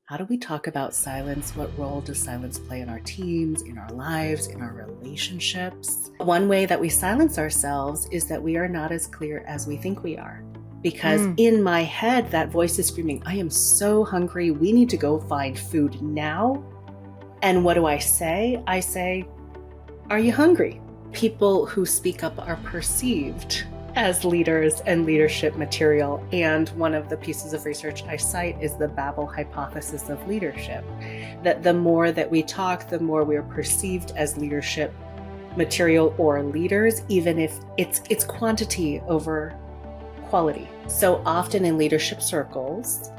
How do we talk about silence? What role does silence play in our teams, in our lives, in our relationships? One way that we silence ourselves is that we are not as clear as we think we are. Because in my head, that voice is screaming, I am so hungry. We need to go find food now. And what do I say? I say, are you hungry? People who speak up are perceived as leaders and leadership material. And one of the pieces of research I cite is the Babel hypothesis of leadership, that the more that we talk, the more we're perceived as leadership material or leaders, even if it's quantity over quality. So often in leadership circles,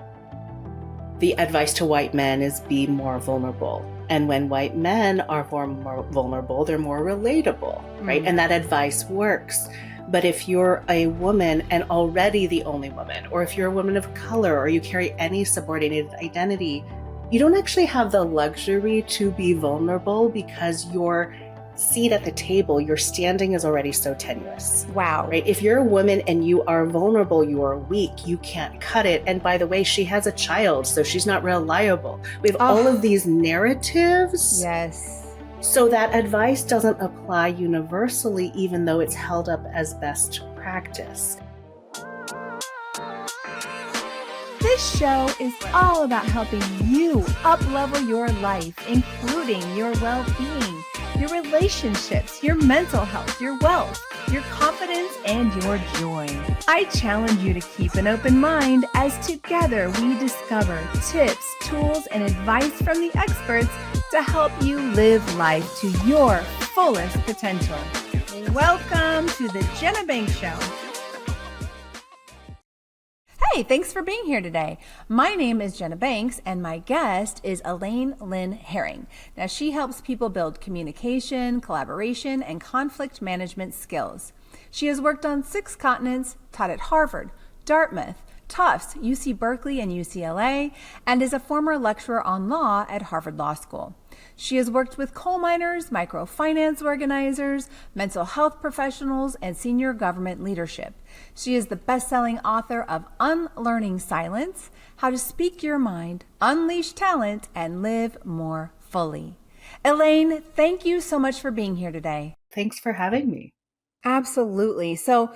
the advice to white men is be more vulnerable. And when white men are more vulnerable, they're more relatable, right? And that advice works. But if you're a woman and already the only woman, or if you're a woman of color, or you carry any subordinated identity, you don't actually have the luxury to be vulnerable because your seat at the table, your standing is already so tenuous. Wow. Right? If you're a woman and you are vulnerable, you are weak, you can't cut it. And by the way, she has a child, so she's not reliable. We have all of these narratives. Yes. So that advice doesn't apply universally, even though it's held up as best practice. This show is all about helping you up-level your life, including your well-being, your relationships, your mental health, your wealth, your confidence, and your joy. I challenge you to keep an open mind as together we discover tips, tools, and advice from the experts to help you live life to your fullest potential. Welcome to the Jenna Bank Show. Hey, thanks for being here today. My name is Jenna Banks, and my guest is Elaine Lin Hering. Now, she helps people build communication, collaboration, and conflict management skills. She has worked on 6 continents, taught at Harvard, Dartmouth, Tufts, UC Berkeley, and UCLA, and is a former lecturer on law at Harvard Law School. She has worked with coal miners, microfinance organizers, mental health professionals, and senior government leadership. She is the best-selling author of Unlearning Silence, How to Speak Your Mind, Unleash Talent, and Live More Fully. Elaine, thank you so much for being here today. Thanks for having me. Absolutely. So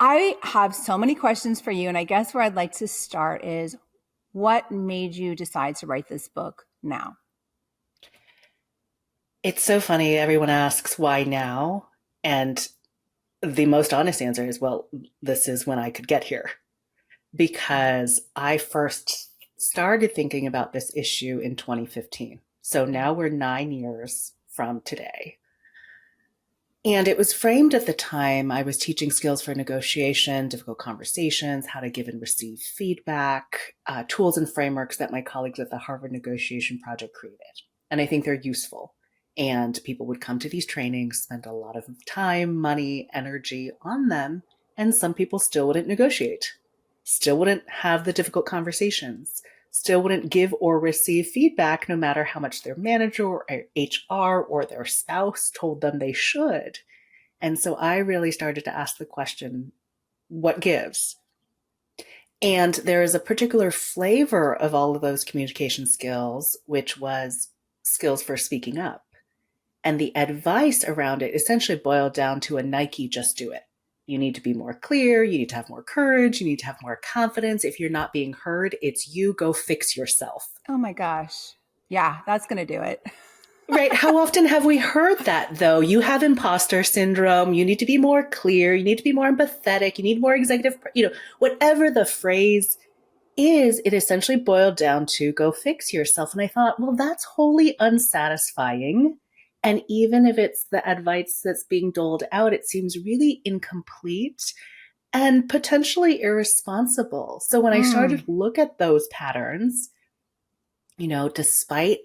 I have so many questions for you, and I guess where I'd like to start is, what made you decide to write this book now? It's so funny. Everyone asks why now? And the most honest answer is, well, this is when I could get here. Because I first started thinking about this issue in 2015. So now we're 9 years from today. And it was framed at the time. I was teaching skills for negotiation, difficult conversations, how to give and receive feedback, tools and frameworks that my colleagues at the Harvard Negotiation Project created. And I think they're useful. And people would come to these trainings, spend a lot of time, money, energy on them, and some people still wouldn't negotiate, still wouldn't have the difficult conversations, still wouldn't give or receive feedback no matter how much their manager or HR or their spouse told them they should. And so I really started to ask the question, what gives? And there is a particular flavor of all of those communication skills, which was skills for speaking up. And the advice around it essentially boiled down to a Nike, just do it. You need to be more clear. You need to have more courage. You need to have more confidence. If you're not being heard, it's you, go fix yourself. Oh my gosh. Yeah, that's going to do it. Right. How often have we heard that, though? You have imposter syndrome. You need to be more clear. You need to be more empathetic. You need more executive, whatever the phrase is, it essentially boiled down to go fix yourself. And I thought, well, that's wholly unsatisfying. And even if it's the advice that's being doled out, it seems really incomplete and potentially irresponsible. So when I started to look at those patterns, despite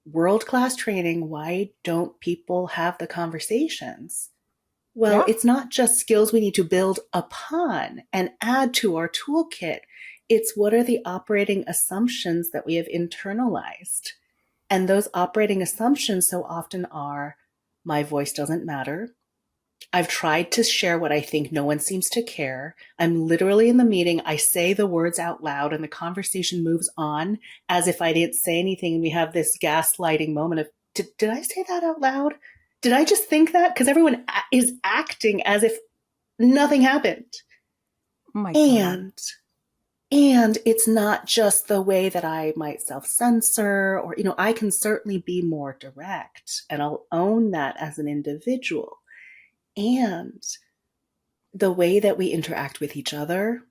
world-class training, why don't people have the conversations? Well, It's not just skills we need to build upon and add to our toolkit. It's what are the operating assumptions that we have internalized? And those operating assumptions so often are, my voice doesn't matter. I've tried to share what I think. No one seems to care. I'm literally in the meeting. I say the words out loud and the conversation moves on as if I didn't say anything. And we have this gaslighting moment of, did I say that out loud? Did I just think that? Because everyone is acting as if nothing happened. Oh my God. And and it's not just the way that I might self censor, or, I can certainly be more direct and I'll own that as an individual. And the way that we interact with each other,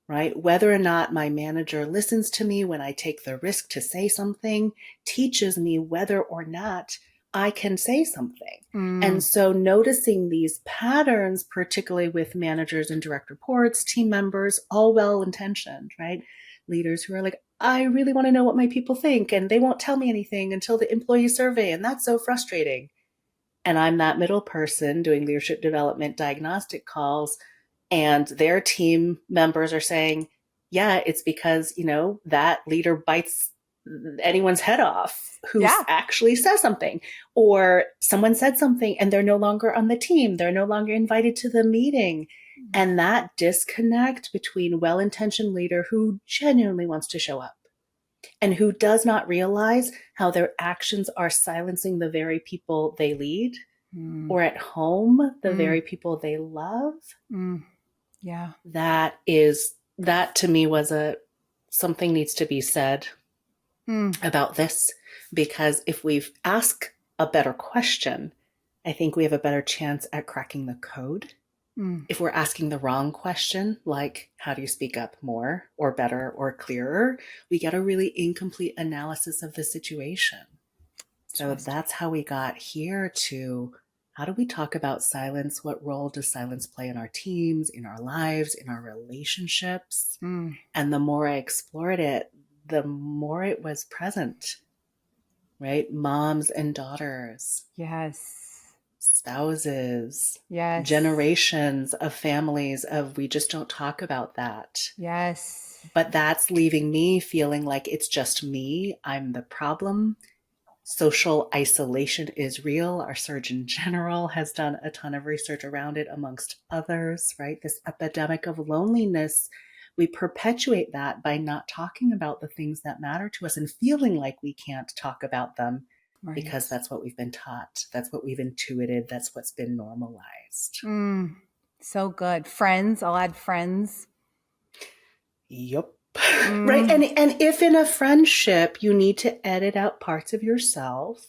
right? Whether or not my manager listens to me when I take the risk to say something teaches me whether or not I can say something. And so noticing these patterns, particularly with managers and direct reports, team members, all well intentioned, right? Leaders who are like, I really want to know what my people think, and they won't tell me anything until the employee survey. And that's so frustrating. And I'm that middle person doing leadership development diagnostic calls, and their team members are saying, yeah, it's because, that leader bites anyone's head off who Yeah. actually says something, or someone said something and they're no longer on the team. They're no longer invited to the meeting. And that disconnect between well-intentioned leader who genuinely wants to show up and who does not realize how their actions are silencing the very people they lead, Mm. or at home, the very people they love. Yeah. That to me was something needs to be said about this, because if we ask a better question, I think we have a better chance at cracking the code. If we're asking the wrong question, like how do you speak up more or better or clearer, we get a really incomplete analysis of the situation. So that's how we got here to, how do we talk about silence? What role does silence play in our teams, in our lives, in our relationships? And the more I explored it, the more it was present, right? Moms and daughters, Yes. spouses, Yes. generations of families of, we just don't talk about that. Yes. But that's leaving me feeling like it's just me. I'm the problem. Social isolation is real. Our Surgeon General has done a ton of research around it, amongst others, right? This epidemic of loneliness, we perpetuate that by not talking about the things that matter to us and feeling like we can't talk about them, Right. because that's what we've been taught. That's what we've intuited. That's what's been normalized. So good. Friends. I'll add friends. Yup. Right. And if in a friendship you need to edit out parts of yourself,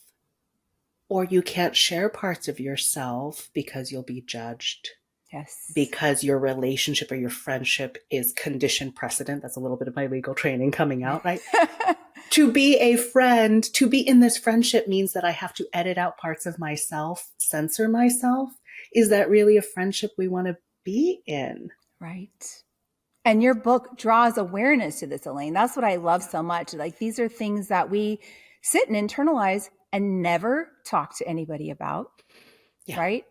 or you can't share parts of yourself because you'll be judged, Yes. because your relationship or your friendship is conditioned precedent. That's a little bit of my legal training coming out, right? To be a friend, to be in this friendship means that I have to edit out parts of myself, censor myself. Is that really a friendship we want to be in? Right. And your book draws awareness to this, Elaine. That's what I love so much. Like, these are things that we sit and internalize and never talk to anybody about. Yeah. Right.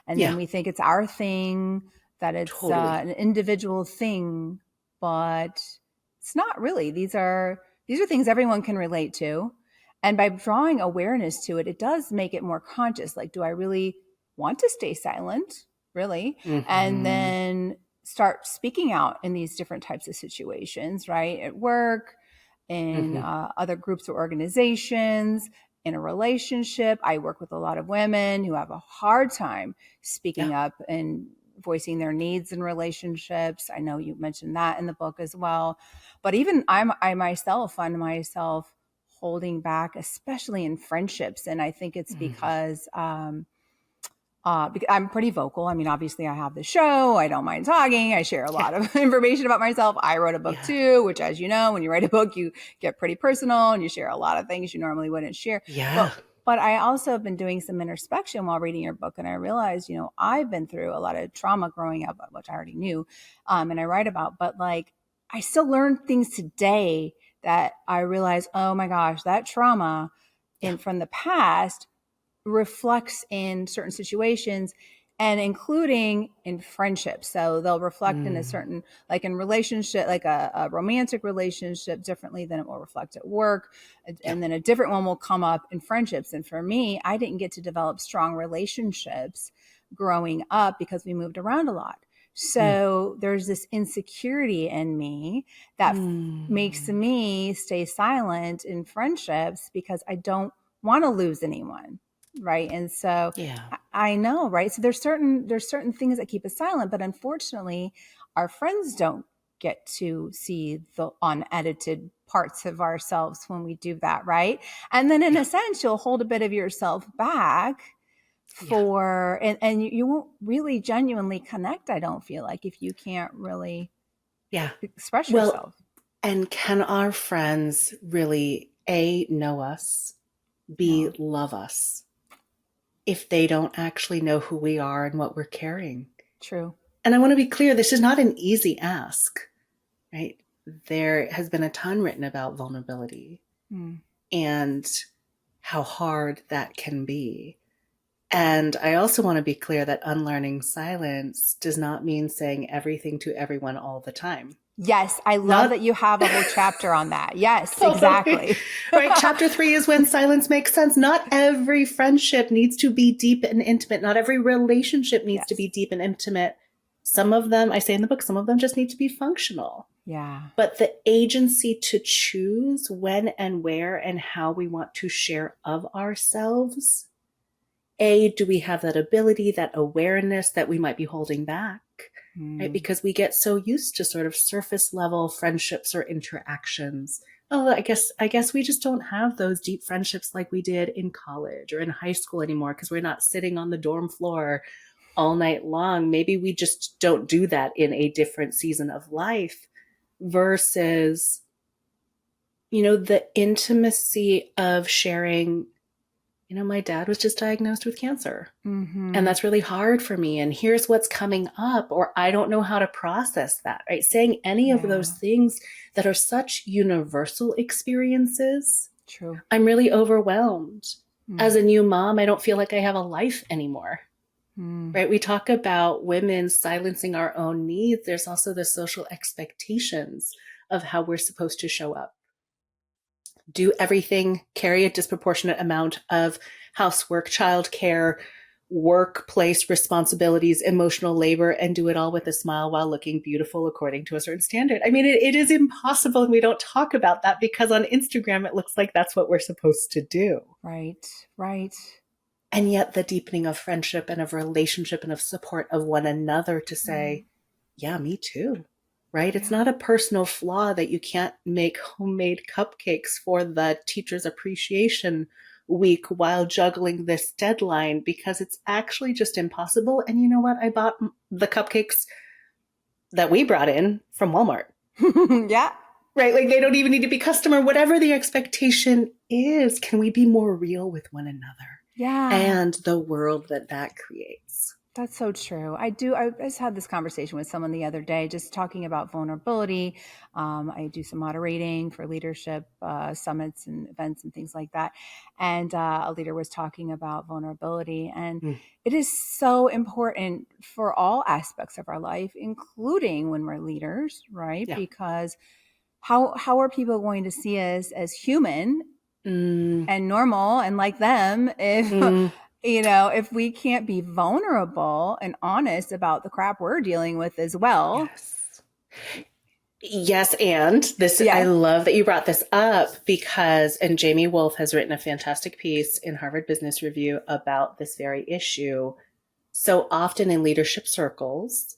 And Yeah. then we think it's our thing, that it's Totally. an individual thing, but it's not really. These are things everyone can relate to. And by drawing awareness to it, it does make it more conscious. Like, do I really want to stay silent? Really? And Mm-hmm. then start speaking out in these different types of situations, right? At work, in Mm-hmm. other groups or organizations, in a relationship. I work with a lot of women who have a hard time Yeah. speaking up and voicing their needs in relationships. I know you mentioned that in the book as well. But even I myself find myself holding back, especially in friendships. And I think it's Mm-hmm. because I'm pretty vocal. I mean, obviously, I have the show. I don't mind talking. I share a Yeah. lot of information about myself. I wrote a book Yeah. too, which, as you know, when you write a book, you get pretty personal and you share a lot of things you normally wouldn't share. Yeah. But I also have been doing some introspection while reading your book, and I realized, I've been through a lot of trauma growing up, which I already knew, and I write about. But like, I still learn things today that I realize, oh my gosh, that trauma Yeah. from the past reflects in certain situations, and including in friendships. So they'll reflect in a Mm. certain, like in relationship, like a romantic relationship differently than it will reflect at work. Yeah. And then a different one will come up in friendships. And for me, I didn't get to develop strong relationships growing up because we moved around a lot. Mm. So there's this insecurity in me that makes Mm. me stay silent in friendships because I don't want to lose anyone. Right. And so Yeah. I know, right? So there's certain things that keep us silent, but unfortunately, our friends don't get to see the unedited parts of ourselves when we do that, right? And then in Yeah. a sense, you'll hold a bit of yourself back Yeah. and you won't really genuinely connect, I don't feel like, if you can't really Yeah. express Well, yourself. and can our friends really A, know us, B, No, love us if they don't actually know who we are and what we're carrying? true. And I want to be clear, this is not an easy ask, right? There has been a ton written about vulnerability Mm. and how hard that can be. And I also want to be clear that unlearning silence does not mean saying everything to everyone all the time. Yes, I love that Not you have a whole chapter on that. Yes, totally. exactly. Right. Chapter 3 is when silence makes sense. Not every friendship needs to be deep and intimate. Not every relationship needs to Yes. be deep and intimate. Some of them, I say in the book, some of them just need to be functional. Yeah. But the agency to choose when and where and how we want to share of ourselves, A, do we have that ability, that awareness that we might be holding back? Right? Mm. Because we get so used to sort of surface level friendships or interactions. Oh, I guess we just don't have those deep friendships like we did in college or in high school anymore because we're not sitting on the dorm floor all night long. Maybe we just don't do that in a different season of life versus, the intimacy of sharing, my dad was just diagnosed with cancer. And Mm-hmm. that's really hard for me. And here's what's coming up, or I don't know how to process that, right? Saying any of those Yeah. things that are such universal experiences, True. I'm really overwhelmed. As Mm. a new mom, I don't feel like I have a life anymore, Mm. right? We talk about women silencing our own needs. There's also the social expectations of how we're supposed to show up, do everything, carry a disproportionate amount of housework, childcare, workplace responsibilities, emotional labor, and do it all with a smile while looking beautiful according to a certain standard. I mean, it is impossible, and we don't talk about that because on Instagram it looks like that's what we're supposed to do. Right. Right. And yet, the deepening of friendship and of relationship and of support of one another to Mm. say, yeah, me too. Right? It's Yeah. not a personal flaw that you can't make homemade cupcakes for the teacher's appreciation week while juggling this deadline because it's actually just impossible. And you know what? I bought the cupcakes that we brought in from Walmart. Yeah. Right? Like they don't even need to be custom or whatever the expectation is. Can we be more real with one another Yeah. and the world that that creates? That's so true. I just had this conversation with someone the other day, just talking about vulnerability. I do some moderating for leadership summits and events and things like that. And a leader was talking about vulnerability. And Mm, it is so important for all aspects of our life, including when we're leaders, right? yeah. Because how are people going to see us as human Mm, and normal and like them if mm, if we can't be vulnerable and honest about the crap we're dealing with as well. yes. Yes, and this I Yeah. love that you brought this up because and Jamie Wolf has written a fantastic piece in Harvard Business Review about this very issue. So often in leadership circles,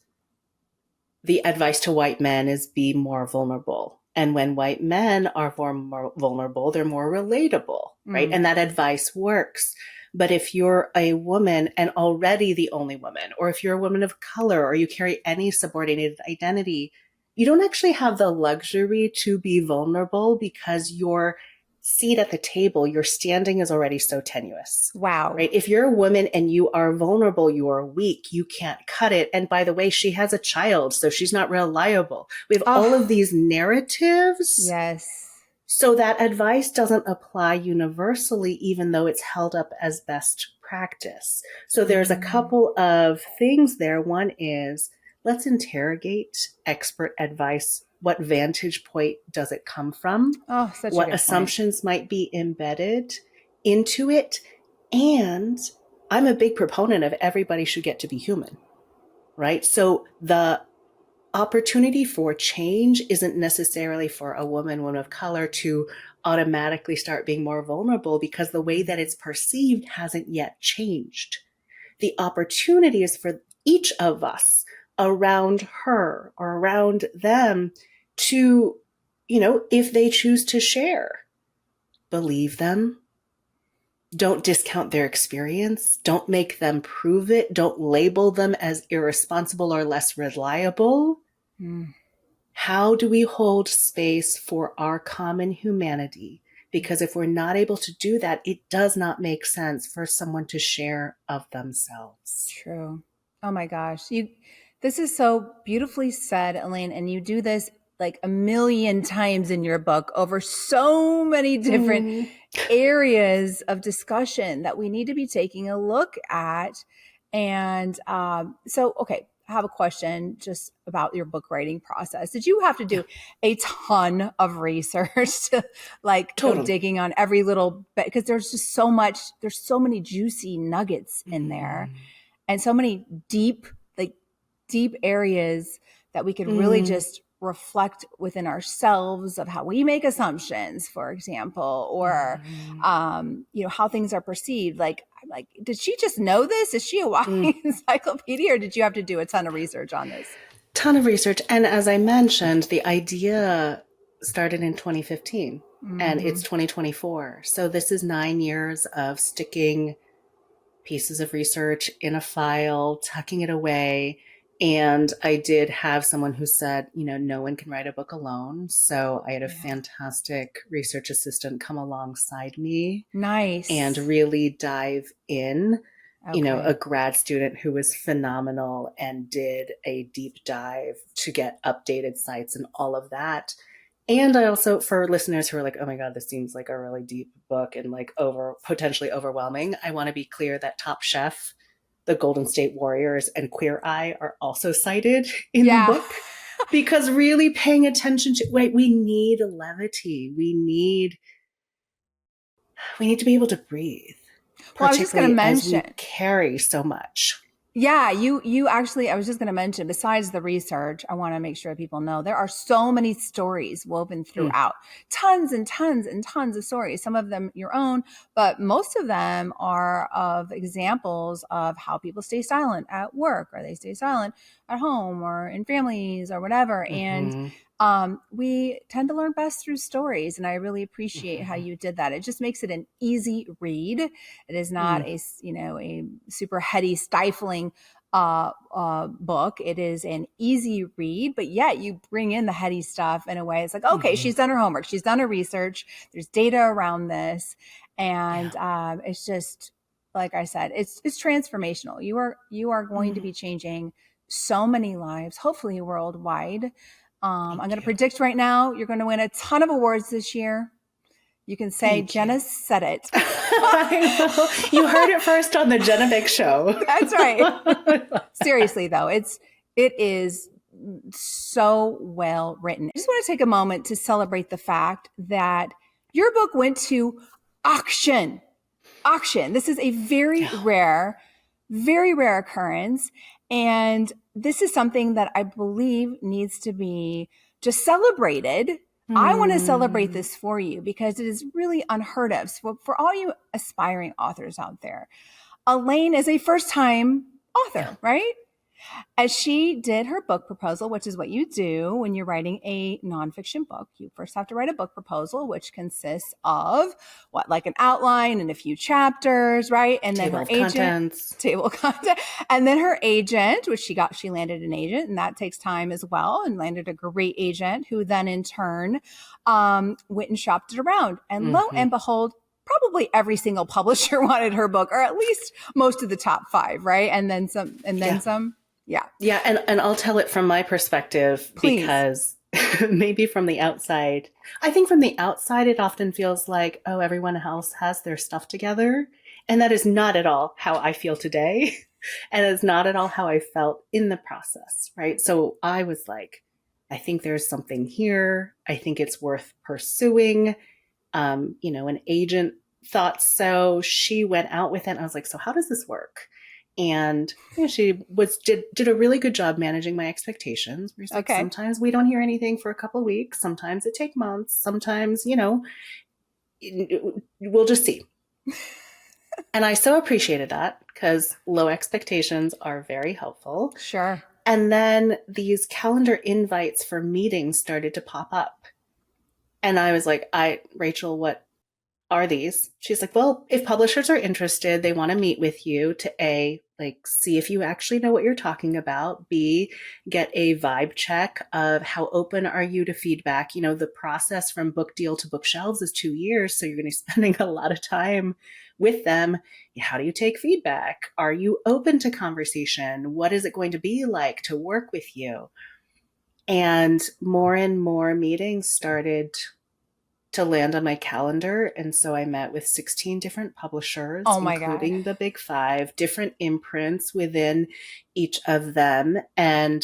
the advice to white men is be more vulnerable. And when white men are more vulnerable, they're more relatable, right? Mm. And that advice works. But if you're a woman and already the only woman, or if you're a woman of color, or you carry any subordinated identity, you don't actually have the luxury to be vulnerable because your seat at the table, your standing is already so tenuous, Wow. right? If you're a woman and you are vulnerable, you are weak, you can't cut it. And by the way, she has a child, so she's not reliable. We have all of Oh, these narratives. yes. So that advice doesn't apply universally, even though it's held up as best practice. So there's a Mm. couple of things there. One is let's interrogate expert advice. What vantage point does it come from? Oh, such a What good point. assumptions might be embedded into it? And I'm a big proponent of everybody should get to be human, right? So the opportunity for change isn't necessarily for a woman of color to automatically start being more vulnerable because the way that it's perceived hasn't yet changed. The opportunity is for each of us around her or around them to, if they choose to share, believe them. Don't discount their experience. Don't make them prove it. Don't label them as irresponsible or less reliable. Mm. How do we hold space for our common humanity? Because if we're not able to do that, it does not make sense for someone to share of themselves. True. Oh my gosh. This is so beautifully said, Elaine, and you do this like a million times in your book over so many different areas of discussion that we need to be taking a look at. And okay, I have a question just about your book writing process. Did you have to do a ton of research to like go Totally. digging on every little bit? Because there's just so much, there's so many juicy nuggets in there and so many deep areas that we could really just reflect within ourselves of how we make assumptions, for example, or how things are perceived. Like, did she just know this? Is she a walking encyclopedia, or did you have to do a ton of research on this? Ton of research. And as I mentioned, the idea started in 2015 and it's 2024. So this is 9 years of sticking pieces of research in a file, tucking it away. And I did have someone who said, no one can write a book alone. So I had a fantastic research assistant come alongside me. Nice. And really dive in. Okay. A grad student who was phenomenal and did a deep dive to get updated sites and all of that. And I also, for listeners who are like, oh my God, this seems like a really deep book and like potentially overwhelming, I want to be clear that Top Chef, the Golden State Warriors, and Queer Eye are also cited in the book. Because really paying attention to, we need levity. We need to be able to breathe. Well, I was just going to mention, as we carry so much. Yeah, you actually, I was just going to mention, besides the research, I want to make sure people know there are so many stories woven throughout, tons and tons and tons of stories, some of them your own, but most of them are of examples of how people stay silent at work, or they stay silent at home or in families or whatever. And we tend to learn best through stories. And I really appreciate how you did that. It just makes it an easy read. It is not a super heady, stifling book. It is an easy read, but yet you bring in the heady stuff in a way. It's like, okay, she's done her homework. She's done her research. There's data around this. And it's just, like I said, it's transformational. You are going to be changing so many lives, hopefully worldwide. I'm going to predict right now, you're going to win a ton of awards this year. You can say Jenna said it. I know. You heard it first on the Jenna Bank show. That's right. Seriously, though, it is so well written. I just want to take a moment to celebrate the fact that your book went to auction. This is a very rare occurrence. And this is something that I believe needs to be just celebrated. I want to celebrate this for you because it is really unheard of. So for all you aspiring authors out there, Elaine is a first-time author, right? As she did her book proposal, which is what you do when you're writing a nonfiction book. You first have to write a book proposal, which consists of like an outline and a few chapters, right? And then her agent, table of contents, and then her agent, which she landed an agent, and that takes time as well, and landed a great agent who then in turn went and shopped it around. And lo and behold, probably every single publisher wanted her book, or at least most of the top 5, right? And then some, some. Yeah. Yeah. And I'll tell it from my perspective. Please. Because maybe from the outside, I think from the outside, it often feels like, oh, everyone else has their stuff together. And that is not at all how I feel today. And it's not at all how I felt in the process. Right. So I was like, I think there's something here. I think it's worth pursuing. An agent thought so. She went out with it. And I was like, so how does this work? And she did a really good job managing my expectations. Where it's like, Okay. sometimes we don't hear anything for a couple of weeks. Sometimes it takes months. Sometimes, we'll just see. And I so appreciated that because low expectations are very helpful. Sure. And then these calendar invites for meetings started to pop up. And I was like, Rachel, what are these? She's like, well, if publishers are interested, they want to meet with you to A, like see if you actually know what you're talking about, B, get a vibe check of how open are you to feedback. The process from book deal to bookshelves is 2 years. So you're going to be spending a lot of time with them. How do you take feedback? Are you open to conversation? What is it going to be like to work with you? And more meetings started to land on my calendar. And so I met with 16 different publishers, Oh my God. including the big five, different imprints within each of them. And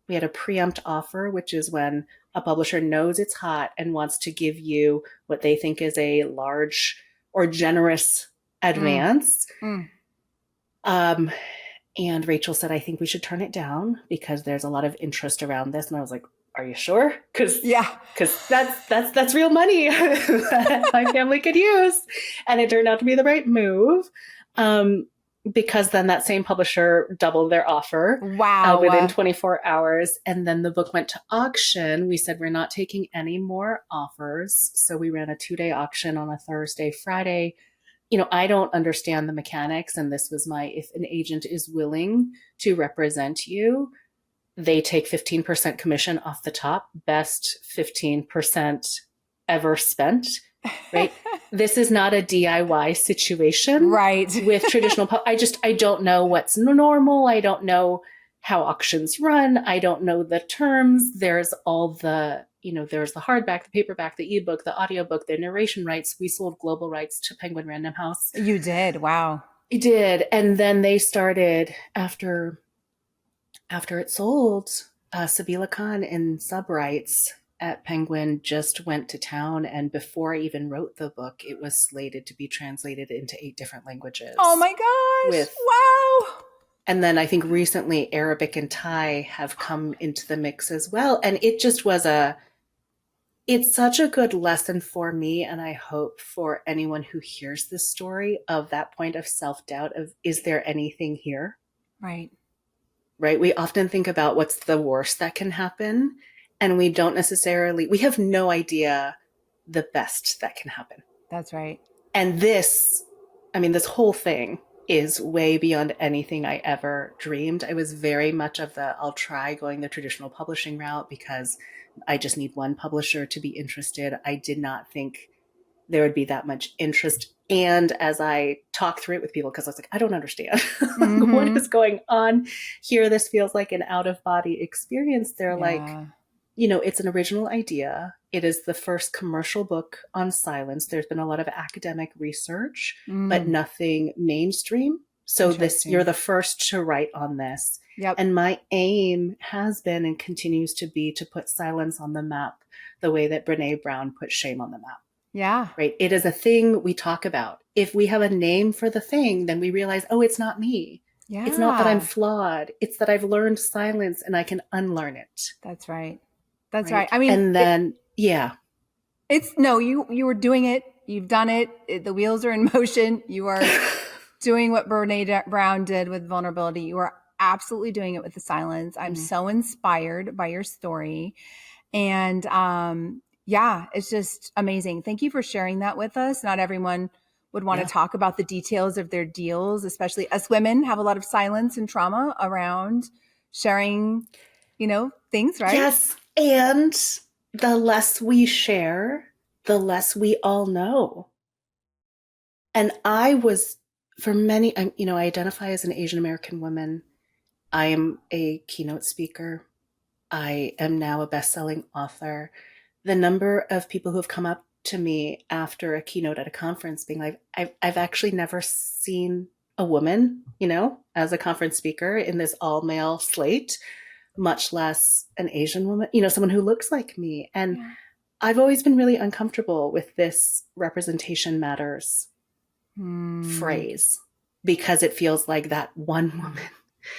we had a preempt offer, which is when a publisher knows it's hot and wants to give you what they think is a large or generous advance. Mm. And Rachel said, I think we should turn it down because there's a lot of interest around this. And I was like, are you sure? Because that's real money that my family could use. And it turned out to be the right move. Because then that same publisher doubled their offer within 24 hours. And then the book went to auction. We said, we're not taking any more offers. So we ran a 2-day auction on a Thursday, Friday. I don't understand the mechanics. And this was if an agent is willing to represent you, they take 15% commission off the top, best 15% ever spent, right? This is not a DIY situation, right? With traditional, I don't know what's normal. I don't know how auctions run. I don't know the terms. There's all the, there's the hardback, the paperback, the ebook, the audiobook, the narration rights. We sold global rights to Penguin Random House. You did. Wow. I did. And then they started after it sold, Sabila Khan in subrights at Penguin just went to town. And before I even wrote the book, it was slated to be translated into 8 different languages. Oh my gosh. Wow. And then I think recently Arabic and Thai have come into the mix as well. And it just was it's such a good lesson for me. And I hope for anyone who hears this story of that point of self-doubt of, is there anything here? Right. Right? We often think about what's the worst that can happen. And we have no idea the best that can happen. That's right. And this whole thing is way beyond anything I ever dreamed. I was very much of I'll try going the traditional publishing route because I just need one publisher to be interested. I did not think there would be that much interest. And as I talk through it with people, because I was like, I don't understand what is going on here. This feels like an out-of-body experience. They're like, it's an original idea. It is the first commercial book on silence. There's been a lot of academic research, but nothing mainstream. So you're the first to write on this. Yep. And my aim has been and continues to be to put silence on the map the way that Brene Brown put shame on the map. Yeah. Right. It is a thing we talk about. If we have a name for the thing, then we realize, oh, it's not me. Yeah. It's not that I'm flawed. It's that I've learned silence and I can unlearn it. That's right. That's right. I mean, and then, you were doing it. You've done it. The wheels are in motion. You are doing what Brene Brown did with vulnerability. You are absolutely doing it with the silence. I'm so inspired by your story. And, it's just amazing. Thank you for sharing that with us. Not everyone would want to talk about the details of their deals, especially us women have a lot of silence and trauma around sharing, things, right? Yes. And the less we share, the less we all know. And I was, for many, I identify as an Asian American woman. I am a keynote speaker. I am now a best-selling author. The number of people who have come up to me after a keynote at a conference being like, I've actually never seen a woman, as a conference speaker in this all-male slate, much less an Asian woman, someone who looks like me. And I've always been really uncomfortable with this representation matters Hmm. phrase because it feels like that one woman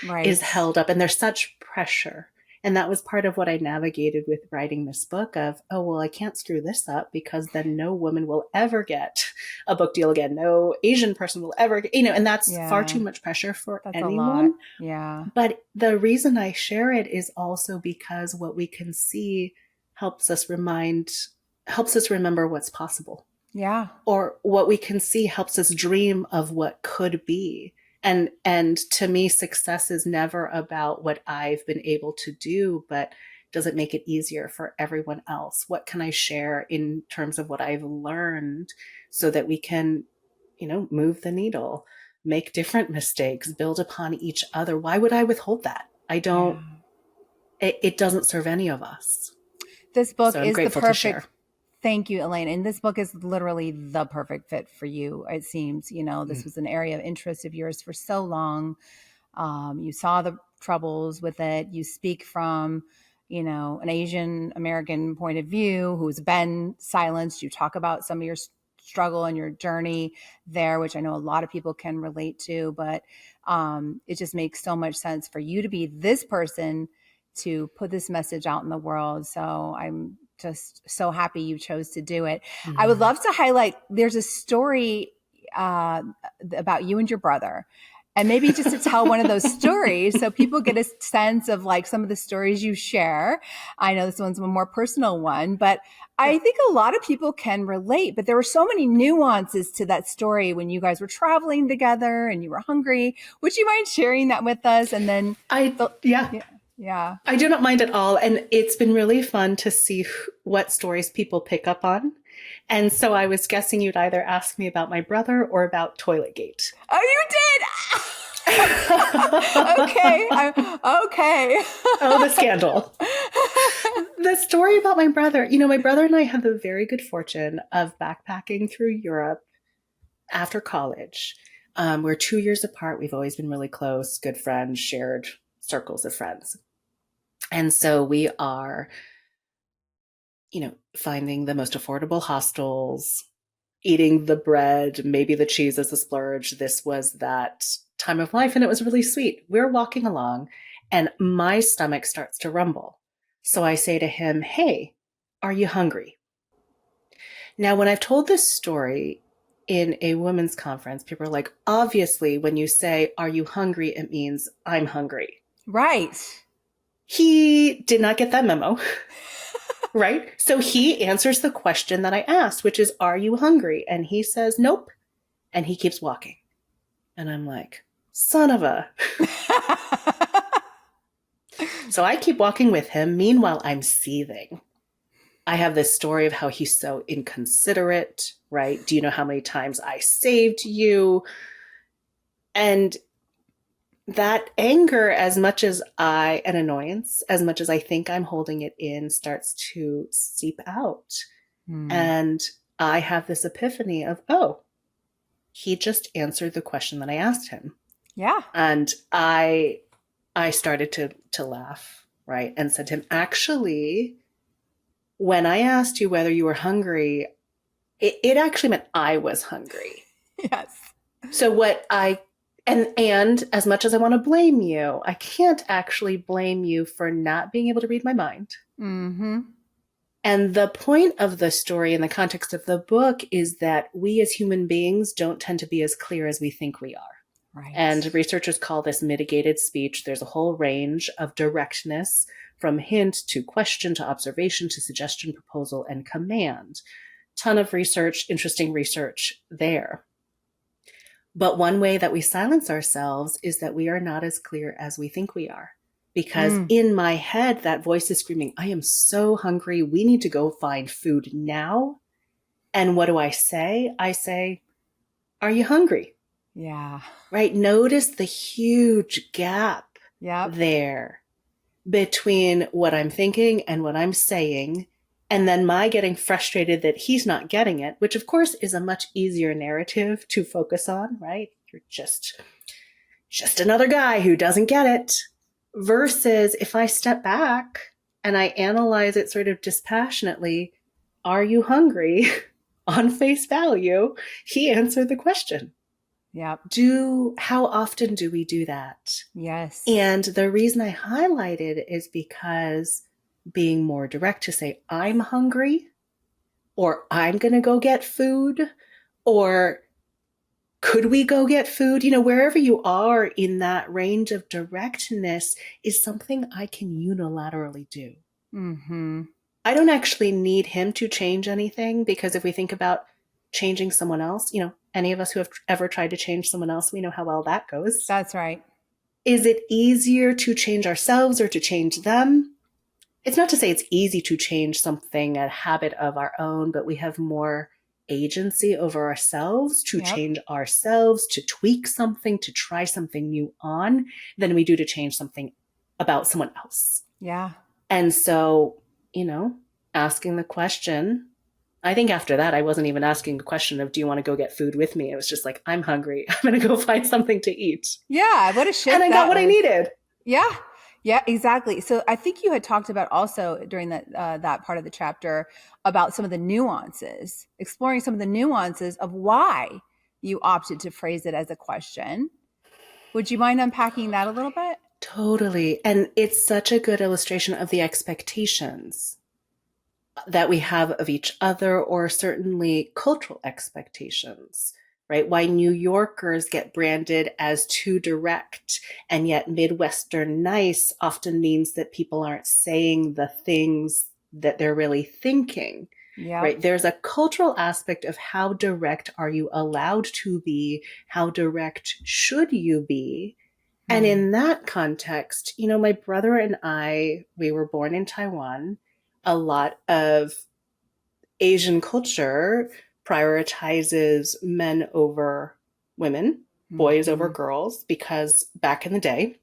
is Right. held up and there's such pressure. And that was part of what I navigated with writing this book of, oh, well, I can't screw this up because then no woman will ever get a book deal again. No Asian person will ever get, and that's far too Yeah. much pressure for That's a lot. anyone. Yeah. But the reason I share it is also because what we can see helps us remind, helps us remember what's possible, Yeah. or what we can see helps us dream of what could be. And to me, success is never about what I've been able to do, but does it make it easier for everyone else? What can I share in terms of what I've learned so that we can, move the needle, make different mistakes, build upon each other? Why would I withhold that? I Yeah. don't, it doesn't serve any of us. This book So I'm is the grateful to share. perfect. Thank you, Elaine. And this book is literally the perfect fit for you. It seems, this Mm. was an area of interest of yours for so long. You saw the troubles with it. You speak from, an Asian American point of view who's been silenced. You talk about some of your struggle and your journey there, which I know a lot of people can relate to. But it just makes so much sense for you to be this person to put this message out in the world. So I'm just so happy you chose to do it. I would Mm. love to highlight, there's a story uh, about you and your brother. And maybe just to tell one of those stories so people get a sense of like some of the stories you share. I know this one's a more personal one, but I think a lot of people can relate. But there were so many nuances to that story when you guys were traveling together and you were hungry. Would you mind sharing that with us? And then I, the, yeah, yeah, yeah. I do not mind at all. And it's been really fun to see what stories people pick up on. And so I was guessing you'd either ask me about my brother or about Toiletgate. Oh, you did. Okay. Okay. Oh, the scandal. The story about my brother, my brother and I had the very good fortune of backpacking through Europe after college. We're 2 years apart. We've always been really close, good friends, shared circles of friends. And so we are, finding the most affordable hostels, eating the bread, maybe the cheese as a splurge. This was that time of life, and it was really sweet. We're walking along, and my stomach starts to rumble. So I say to him, "Hey, are you hungry?" Now, when I've told this story in a women's conference, people are like, obviously, when you say, "Are you hungry?" it means I'm hungry. Right. He did not get that memo. Right? So he answers the question that I asked, which is, "Are you hungry?" And he says, "Nope." And he keeps walking. And I'm like, son of a. So I keep walking with him. Meanwhile, I'm seething. I have this story of how he's so inconsiderate, right? Do you know how many times I saved you? And that anger, as much as an annoyance, as much as I think I'm holding it in, starts to seep out. Hmm. And I have this epiphany of, oh, he just answered the question that I asked him. Yeah. And I started to laugh, right? And said to him, actually, when I asked you whether you were hungry, it actually meant I was hungry. Yes. So what I and as much as I want to blame you, I can't actually blame you for not being able to read my mind. Mm-hmm. And the point of the story in the context of the book is that we as human beings don't tend to be as clear as we think we are. Right. And researchers call this mitigated speech. There's a whole range of directness from hint to question to observation to suggestion, proposal, and command. Ton of research, interesting research there. But one way that we silence ourselves is that we are not as clear as we think we are. Because Mm. in my head, that voice is screaming, I am so hungry. We need to go find food now. And what do I say? I say, are you hungry? Yeah. Right? Notice the huge gap Yep. there between what I'm thinking and what I'm saying. And then my getting frustrated that he's not getting it, which of course is a much easier narrative to focus on, right? You're just another guy who doesn't get it. Versus if I step back and I analyze it sort of dispassionately, are you hungry? On face value, he answered the question. Yep. How often do we do that? Yes. And the reason I highlighted is because being more direct to say, I'm hungry, or I'm going to go get food, or could we go get food? Wherever you are in that range of directness is something I can unilaterally do. Mm-hmm. I don't actually need him to change anything, because if we think about changing someone else, any of us who have ever tried to change someone else, we know how well that goes. That's right. Is it easier to change ourselves or to change them? It's not to say it's easy to change something, a habit of our own, but we have more agency over ourselves to Yep. change ourselves, to tweak something, to try something new on, than we do to change something about someone else. Yeah. And so, asking the question, I think after that, I wasn't even asking the question of, do you want to go get food with me? It was just like, I'm hungry. I'm going to go find something to eat. Yeah. What a And shift I got that what I was. needed. Yeah. Yeah, exactly. So I think you had talked about also during that part of the chapter about some of the nuances, exploring some of the nuances of why you opted to phrase it as a question. Would you mind unpacking that a little bit? Totally. And it's such a good illustration of the expectations that we have of each other, or certainly cultural expectations, right? Why New Yorkers get branded as too direct, and yet Midwestern nice often means that people aren't saying the things that they're really thinking, Yep. right? There's a cultural aspect of how direct are you allowed to be? How direct should you be? And Hmm. in that context, my brother and I, we were born in Taiwan. A lot of Asian culture prioritizes men over women, boys over Mm-hmm. girls, because back in the day,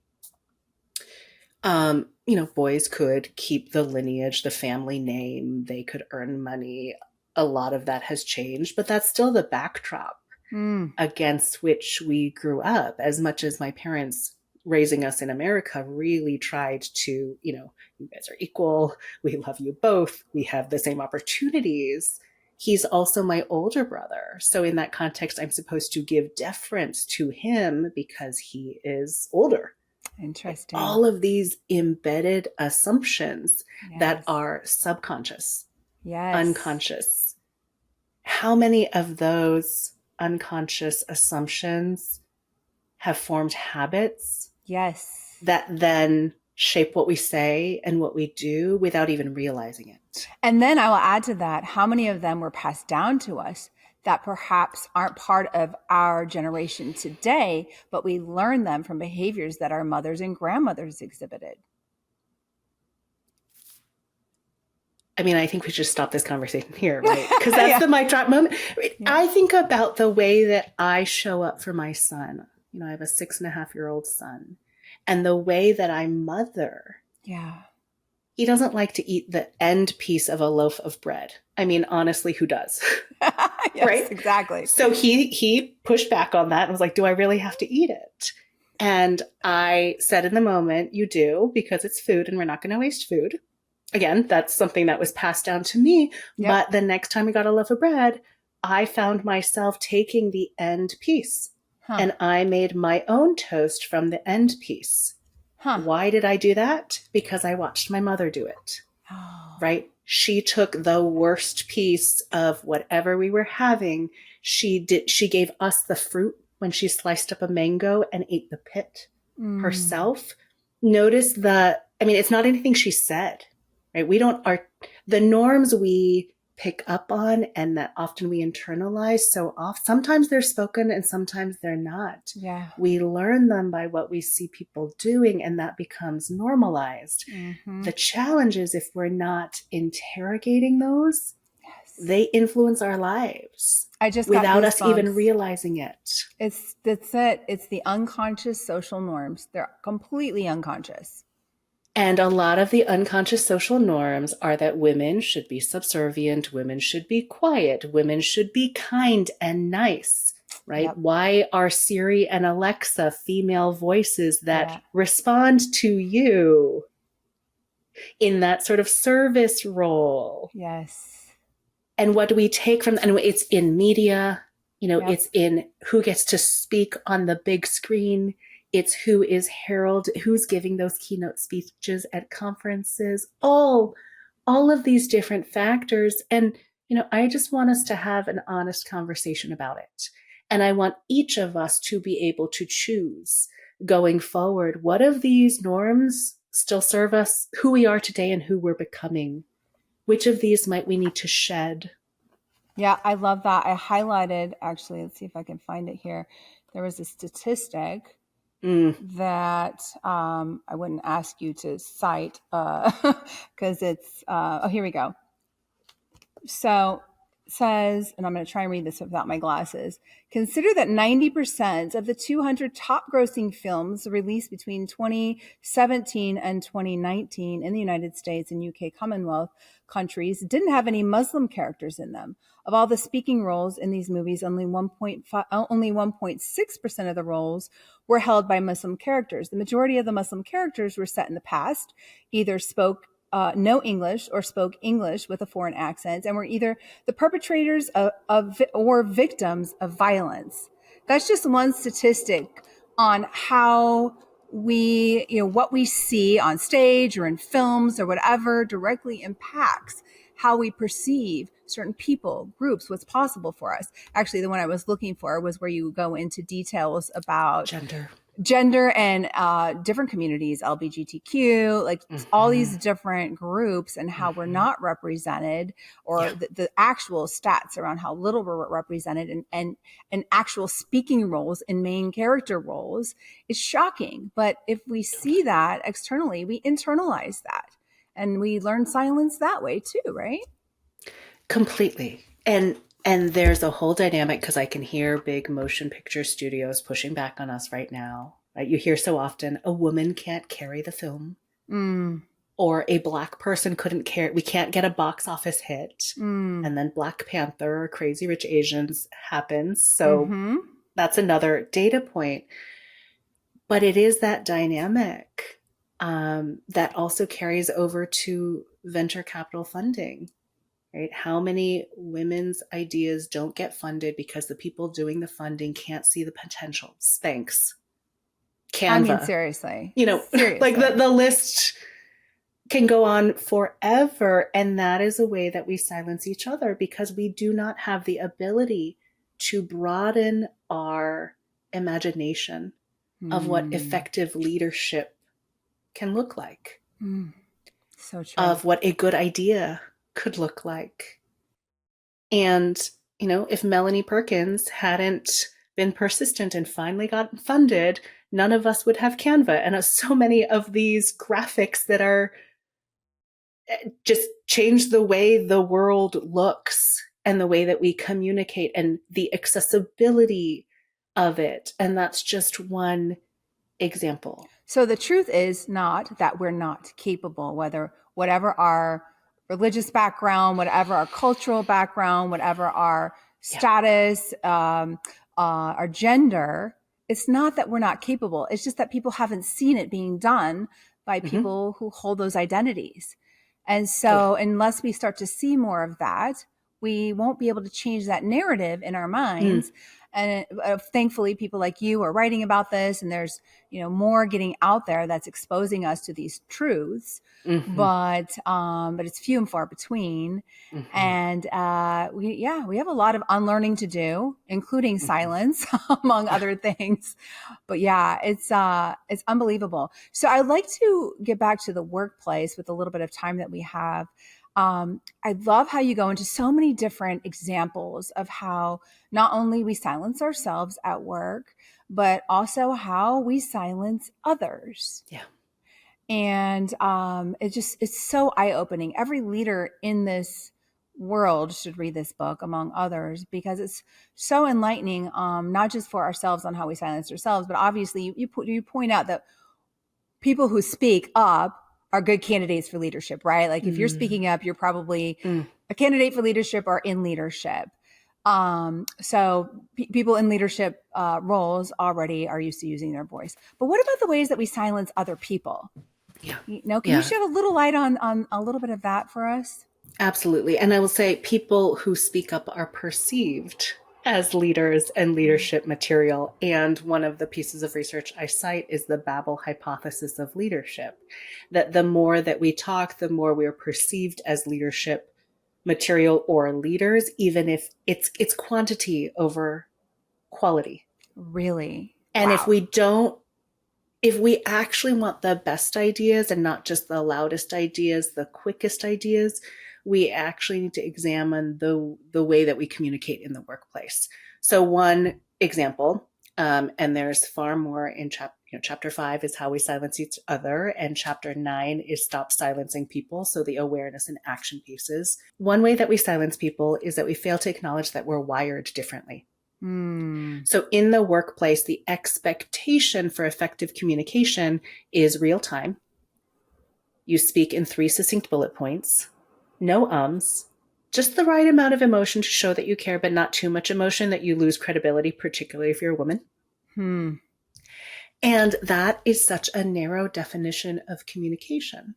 boys could keep the lineage, the family name, they could earn money. A lot of that has changed, but that's still the backdrop Mm. against which we grew up. As much as my parents raising us in America really tried to, you guys are equal, we love you both, we have the same opportunities. He's also my older brother. So in that context, I'm supposed to give deference to him because he is older. Like Interesting. all of these embedded assumptions that Yes. are subconscious, Yes. unconscious. How many of those unconscious assumptions have formed habits Yes. that then shape what we say and what we do without even realizing it? And then I will add to that how many of them were passed down to us that perhaps aren't part of our generation today, but we learn them from behaviors that our mothers and grandmothers exhibited. I mean, I think we should stop this conversation here, right? Because that's Yeah. the mic drop moment. Yeah. I think about the way that I show up for my son. I have a 6.5-year-old son, and the way that I mother. Yeah. He doesn't like to eat the end piece of a loaf of bread. I mean, honestly, who does? Yes, Right? exactly. So he pushed back on that and was like, "Do I really have to eat it?" And I said in the moment, "You do, because it's food and we're not going to waste food." Again, that's something that was passed down to me. Yep. But the next time we got a loaf of bread, I found myself taking the end piece, Huh. and I made my own toast from the end piece. Huh. Why did I do that? Because I watched my mother do it, Oh. right? She took the worst piece of whatever we were having. She gave us the fruit when she sliced up a mango and ate the pit Mm. herself. Notice it's not anything she said, right? We don't are the norms we pick up on and that often we internalize so off. Sometimes they're spoken and sometimes they're not. Yeah. We learn them by what we see people doing, and that becomes normalized. Mm-hmm. The challenge is if we're not interrogating those, Yes. they influence our lives I just got without us even goosebumps. realizing it. That's it. It's the unconscious social norms. They're completely unconscious. And a lot of the unconscious social norms are that women should be subservient, women should be quiet, women should be kind and nice, right? Yep. Why are Siri and Alexa female voices that Yeah. respond to you in that sort of service role? Yes. And what do we take from, and it's in media, Yep. it's in who gets to speak on the big screen. It's who is herald, who's giving those keynote speeches at conferences, all of these different factors. And, I just want us to have an honest conversation about it. And I want each of us to be able to choose going forward, what of these norms still serve us, who we are today and who we're becoming? Which of these might we need to shed? Yeah, I love that. I highlighted, actually, let's see if I can find it here. There was a statistic Mm, that I wouldn't ask you to cite because oh, here we go. So it says, and I'm going to try and read this without my glasses. Consider that 90% of the 200 top grossing films released between 2017 and 2019 in the United States and UK Commonwealth countries didn't have any Muslim characters in them. Of all the speaking roles in these movies, only 1.6% of the roles were held by Muslim characters. The majority of the Muslim characters were set in the past, either spoke no English or spoke English with a foreign accent, and were either the perpetrators or victims of violence. That's just one statistic on how what we see on stage or in films or whatever directly impacts how we perceive certain people, groups, what's possible for us. Actually, the one I was looking for was where you go into details about gender. gender and different communities, LGBTQ, like all Mm-hmm. these different groups and how we're Mm-hmm. not represented, or Yeah, the actual stats around how little we're represented, and actual speaking roles and main character roles is shocking. But if we see totally. that externally, we internalize that and we learn silence that way too, right? Completely. And there's a whole dynamic because I can hear big motion picture studios pushing back on us right now. Right? You hear so often a woman can't carry the film, Mm, or a black person couldn't carry. We can't get a box office hit, mm, and then Black Panther or Crazy Rich Asians happens. So mm-hmm. that's another data point. But it is that dynamic that also carries over to venture capital funding, right? How many women's ideas don't get funded because the people doing the funding can't see the potential? Spanx, I mean, Canva, seriously, like the, seriously. the list can go on forever. And that is a way that we silence each other because we do not have the ability to broaden our imagination of what Mm, effective leadership can look like, mm, so true. of what a good idea could look like. And, if Melanie Perkins hadn't been persistent and finally got funded, none of us would have Canva. And so many of these graphics that are just change the way the world looks and the way that we communicate and the accessibility of it. And that's just one example. So the truth is not that we're not capable, whatever our religious background, whatever our cultural background, whatever our Yeah. status, our gender. It's not that we're not capable. It's just that people haven't seen it being done by Mm-hmm. people who hold those identities. And Totally. so, unless we start to see more of that, we won't be able to change that narrative in our Mm. minds. And thankfully, people like you are writing about this, and there's more getting out there that's exposing us to these truths. Mm-hmm. But it's few and far between. Mm-hmm. And we have a lot of unlearning to do, including Mm-hmm. silence, among Yeah. other things. But yeah, it's unbelievable. So I'd like to get back to the workplace with a little bit of time that we have. I love how you go into so many different examples of how not only we silence ourselves at work, but also how we silence others. Yeah. And it's so eye opening. Every leader in this world should read this book, among others, because it's so enlightening, not just for ourselves on how we silence ourselves, but obviously you point out that people who speak up are good candidates for leadership, right? Like if you're Mm. speaking up, you're probably Mm. a candidate for leadership or in leadership. So people in leadership roles already are used to using their voice. But what about the ways that we silence other people? Yeah. Can you Yeah. shed a little light on a little bit of that for us? Absolutely. And I will say people who speak up are perceived as leaders and leadership material. And one of the pieces of research I cite is the Babel hypothesis of leadership, that the more that we talk, the more we are perceived as leadership material or leaders, even if it's quantity over quality. Really? And Wow. if we actually want the best ideas and not just the loudest ideas, the quickest ideas, we actually need to examine the way that we communicate in the workplace. So one example, and there's far more in chapter 5 is how we silence each other, and chapter 9 is stop silencing people. So the awareness and action pieces. One way that we silence people is that we fail to acknowledge that we're wired differently. Hmm. So in the workplace, the expectation for effective communication is real time. You speak in 3 succinct bullet points, no ums, just the right amount of emotion to show that you care, but not too much emotion that you lose credibility, particularly if you're a woman. Hmm. And that is such a narrow definition of communication.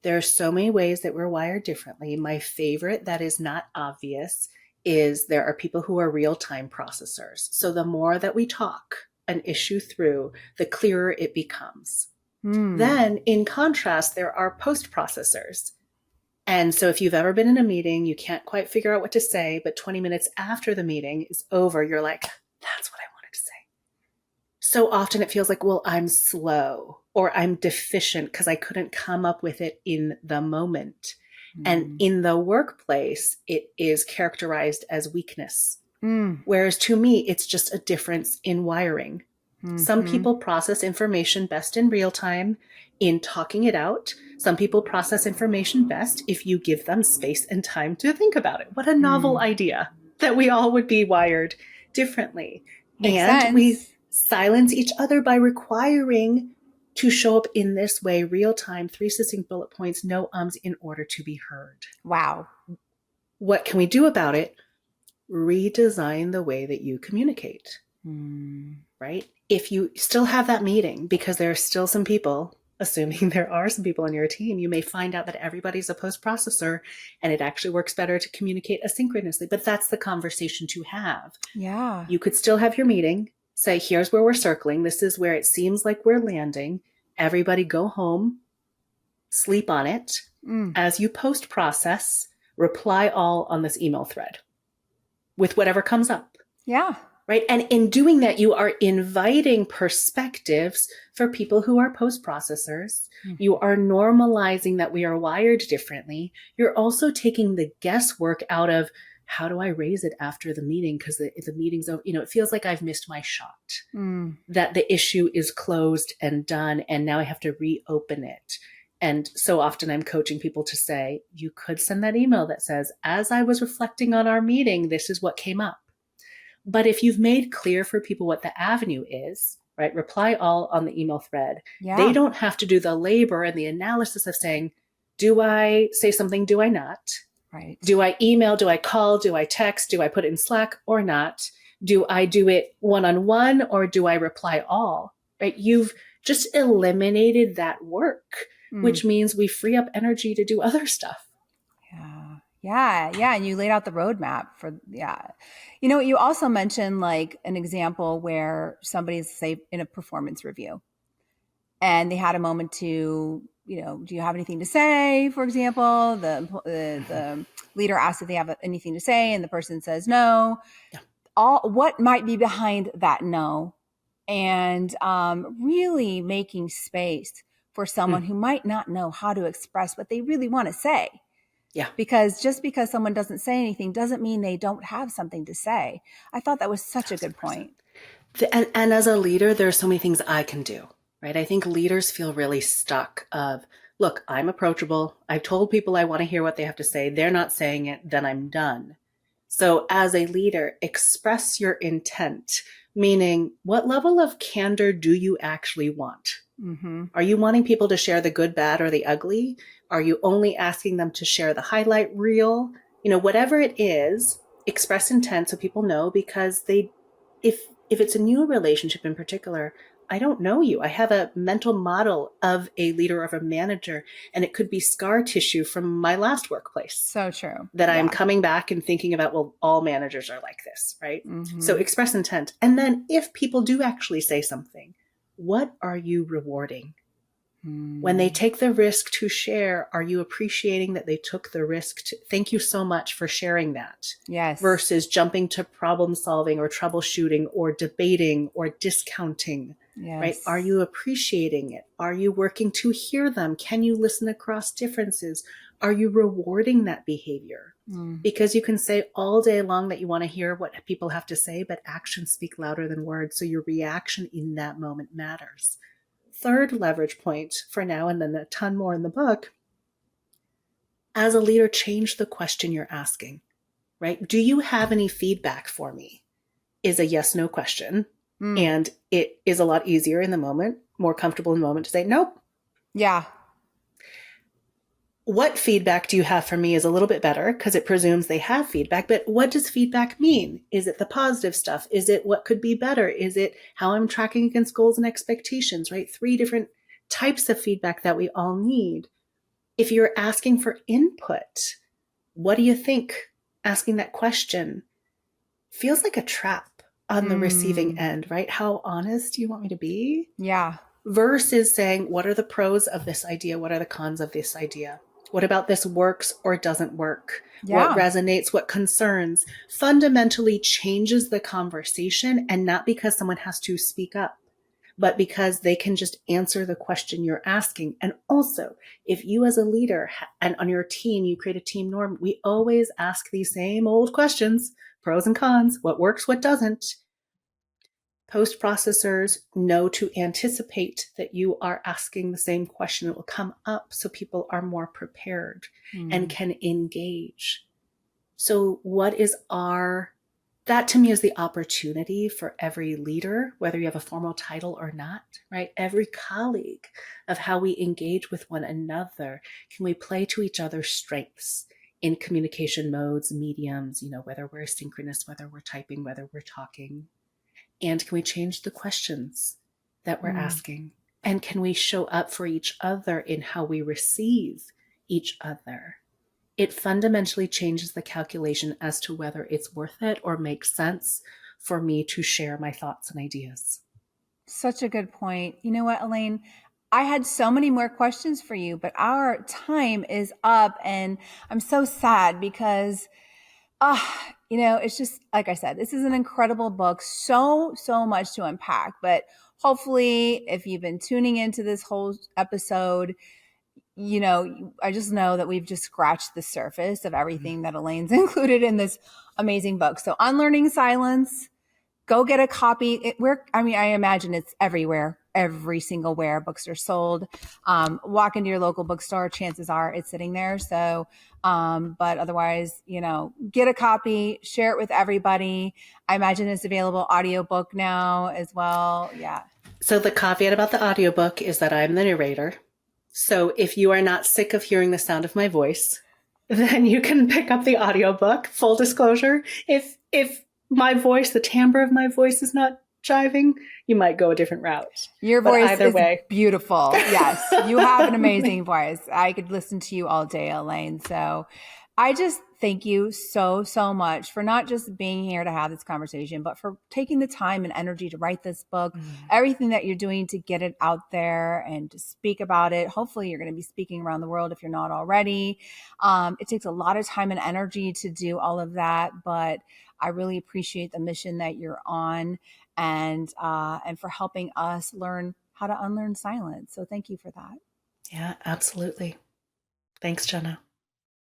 There are so many ways that we're wired differently. My favorite that is not obvious is there are people who are real time processors. So the more that we talk an issue through, the clearer it becomes. Hmm. Then, in contrast, there are post processors. And so, if you've ever been in a meeting, you can't quite figure out what to say, but 20 minutes after the meeting is over, you're like, that's what I wanted to say. So often it feels like, well, I'm slow or I'm deficient because I couldn't come up with it in the moment. And Hmm. in the workplace, it is characterized as weakness. Hmm. Whereas to me, it's just a difference in wiring. Some Hmm. people process information best in real time in talking it out. Some people process information best if you give them space and time to think about it. What a novel Hmm. idea that we all would be wired differently. Makes And we sense. silence each other by requiring to show up in this way, real time, 3 succinct bullet points, no ums, in order to be heard. Wow. What can we do about it? Redesign the way that you communicate, Hmm. right? If you still have that meeting, because there are still some people, assuming there are some people on your team, you may find out that everybody's a post processor and it actually works better to communicate asynchronously. But that's the conversation to have. Yeah. You could still have your meeting, say, here's where we're circling. This is where it seems like we're landing. Everybody go home, sleep on it. Mm. As you post process, reply all on this email thread with whatever comes up. Yeah. Right. And in doing that, you are inviting perspectives for people who are post processors. Mm. You are normalizing that we are wired differently. You're also taking the guesswork out of how do I raise it after the meeting? Because the meeting's over. It feels like I've missed my shot, Mm. that the issue is closed and done. And now I have to reopen it. And so often I'm coaching people to say, you could send that email that says, as I was reflecting on our meeting, this is what came up. But if you've made clear for people what the avenue is, right, reply all on the email thread. They Yeah. don't have to do the labor and the analysis of saying, do I say something? Do I not? Right. Do I email? Do I call? Do I text? Do I put it in Slack or not? Do I do it one on one or do I reply all? Right? You've just eliminated that work, Mm. which means we free up energy to do other stuff. Yeah. Yeah. Yeah. And you laid out the roadmap for, yeah. You know, you also mentioned like an example where somebody's, say, in a performance review and they had a moment to, do you have anything to say? For example, the leader asks if they have anything to say, and the person says no. Yeah. All what might be behind that no, and really making space for someone Mm. who might not know how to express what they really want to say. Yeah. Because just because someone doesn't say anything doesn't mean they don't have something to say. I thought that was such a good 1,000%. point. And as a leader, there are so many things I can do, right? I think leaders feel really stuck of, look, I'm approachable. I've told people I want to hear what they have to say. They're not saying it, then I'm done. So as a leader, express your intent, meaning what level of candor do you actually want? Mm-hmm. Are you wanting people to share the good, bad, or the ugly? Are you only asking them to share the highlight reel? Whatever it is, express intent so people know, because if it's a new relationship in particular, don't know you. I have a mental model of a leader, of a manager, and it could be scar tissue from my last workplace So true. that I'm Yeah. coming back and thinking about, well, all managers are like this, right? So Mm-hmm. express intent. And then if people do actually say something, what are you rewarding? When they take the risk to share, are you appreciating that they took the risk to thank you so much for sharing that? Yes. Versus jumping to problem solving or troubleshooting or debating or discounting, right? Are Yes. you appreciating it? Are you working to hear them? Can you listen across differences? Are you rewarding that behavior? Mm. Because you can say all day long that you want to hear what people have to say, but actions speak louder than words. So your reaction in that moment matters. Third leverage point for now, and then a ton more in the book, as a leader, change the question you're asking, right? Do you have any feedback for me? Is a yes, no question. Mm. And it is a lot easier in the moment, more comfortable in the moment to say, nope. Yeah. What feedback do you have for me is a little bit better because it presumes they have feedback. But what does feedback mean? Is it the positive stuff? Is it what could be better? Is it how I'm tracking against goals and expectations, right? 3 different types of feedback that we all need. If you're asking for input, what do you think? Asking that question feels like a trap on the receiving Mm. end, right? How honest do you want me to be? Yeah. Versus saying, what are the pros of this idea? What are the cons of this idea? What about this works or doesn't work? What Yeah. resonates? What concerns? Fundamentally changes the conversation, and not because someone has to speak up, but because they can just answer the question you're asking. And also, if you as a leader and on your team, you create a team norm, we always ask these same old questions, pros and cons, what works, what doesn't. Post processors know to anticipate that you are asking the same question. It will come up so people are more prepared and Mm. can engage. So, what is that to me is the opportunity for every leader, whether you have a formal title or not, right? Every colleague of how we engage with one another. Can we play to each other's strengths in communication modes, mediums, whether we're synchronous, whether we're typing, whether we're talking? And can we change the questions that we're Mm. asking? And can we show up for each other in how we receive each other? It fundamentally changes the calculation as to whether it's worth it or makes sense for me to share my thoughts and ideas. Such a good point. You know what, Elaine? I had so many more questions for you, but our time is up, and I'm so sad because it's just like I said, this is an incredible book. So much to unpack. But hopefully, if you've been tuning into this whole episode, I just know that we've just scratched the surface of everything that Elaine's included in this amazing book. So, Unlearning Silence, go get a copy. I imagine it's everywhere, every single where books are sold. Walk into your local bookstore, chances are it's sitting there. So, but otherwise, get a copy, share it with everybody. I imagine it's available audiobook now as well. Yeah. So, the caveat about the audiobook is that I'm the narrator. So, if you are not sick of hearing the sound of my voice, then you can pick up the audiobook. Full disclosure, if my voice, the timbre of my voice is not jiving, you might go a different route. Your But voice either is way. beautiful. Yes, you have an amazing voice. I could listen to you all day, Elaine. So I just thank you so much for not just being here to have this conversation, but for taking the time and energy to write this book, everything that you're doing to get it out there and to speak about it. Hopefully you're going to be speaking around the world if you're not already. It takes a lot of time and energy to do all of that, but I really appreciate the mission that you're on, and for helping us learn how to unlearn silence. So thank you for that. Yeah, absolutely. Thanks, Jenna.